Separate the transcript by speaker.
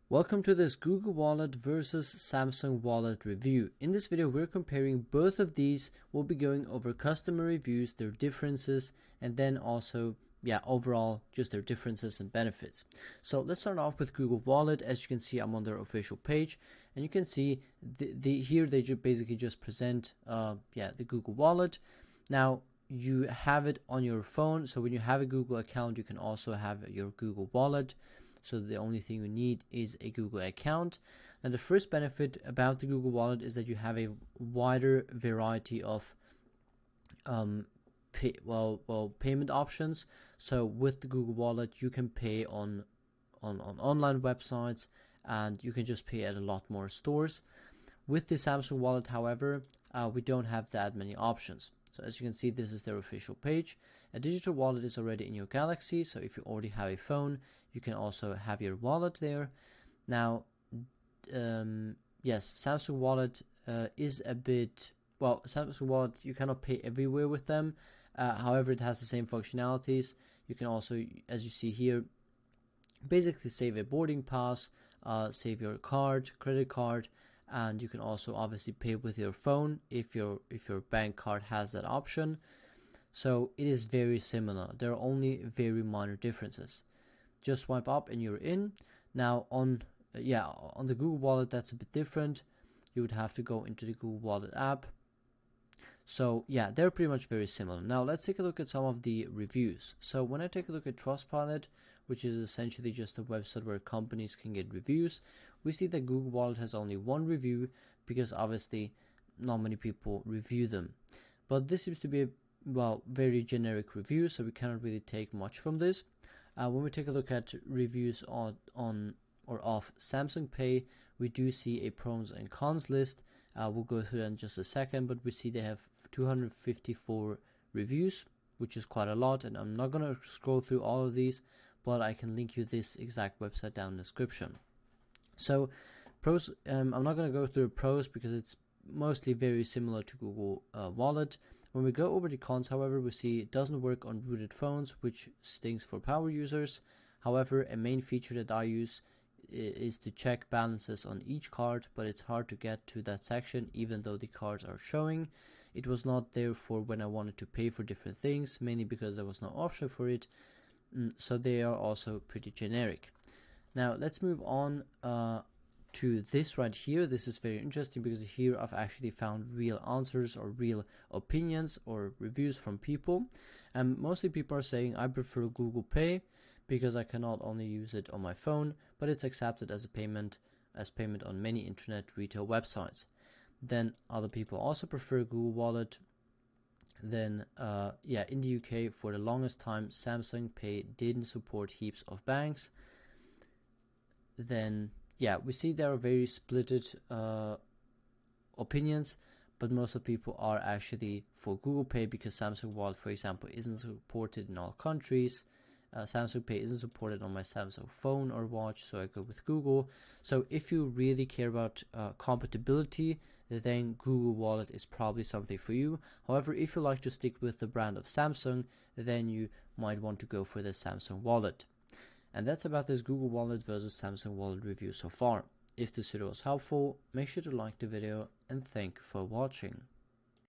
Speaker 1: Welcome to this Google Wallet versus Samsung Wallet review. In this video, we're comparing both of these. We'll be going over customer reviews, their differences, and then also, overall, just their differences and benefits. So let's start off with Google Wallet. As you can see, I'm on their official page, and you can see here they basically just present, the Google Wallet. Now, you have it on your phone, so when you have a Google account, you can also have your Google Wallet. So the only thing you need is a Google account. And the first benefit about the Google Wallet is that you have a wider variety of payment options. So with the Google Wallet, you can pay on online websites, and you can just pay at a lot more stores. With the Samsung Wallet, however, we don't have that many options. So as you can see, this is their official page. A digital wallet is already in your Galaxy, so if you already have a phone, you can also have your wallet there. Now, yes, Samsung Wallet is a bit, Samsung Wallet, you cannot pay everywhere with them. However, it has the same functionalities. You can also, as you see here, basically save a boarding pass, save your credit card, and you can also obviously pay with your phone if your bank card has that option. So it is very similar. There are only very minor differences. Just swipe up and you're in. Now on the Google Wallet, that's a bit different. You would have to go into the Google Wallet app. So yeah, they're pretty much very similar. Now let's take a look at some of the reviews. So when I take a look at Trustpilot, which is essentially just a website where companies can get reviews, we see that Google Wallet has only one review because obviously not many people review them. But this seems to be a very generic review, so we cannot really take much from this. When we take a look at reviews on or off Samsung Pay, we do see a pros and cons list. We'll go through that in just a second, but we see they have 254 reviews, which is quite a lot, and I'm not going to scroll through all of these, but I can link you this exact website down in the description. So pros, I'm not going to go through pros because it's mostly very similar to Google Wallet. When we go over the cons, however, we see it doesn't work on rooted phones, which stinks for power users. However, a main feature that I use is to check balances on each card, but it's hard to get to that section even though the cards are showing. It was not there for when I wanted to pay for different things, mainly because there was no option for it. So they are also pretty generic. Now let's move on to this right here. This is very interesting because here I've actually found real answers or real opinions or reviews from people, and mostly people are saying I prefer Google Pay because I can not only use it on my phone, but it's accepted as a payment on many internet retail websites. Then other people also prefer Google Wallet. Then in the UK for the longest time Samsung Pay didn't support heaps of banks. Then we see there are very splitted opinions, but most of people are actually for Google Pay because Samsung Wallet, for example, isn't supported in all countries. Samsung Pay isn't supported on my Samsung phone or watch, so I go with Google. So if you really care about compatibility, then Google Wallet is probably something for you. However, if you like to stick with the brand of Samsung, then you might want to go for the Samsung Wallet. And that's about this Google Wallet versus Samsung Wallet review so far. If this video was helpful, make sure to like the video, and thank you for watching.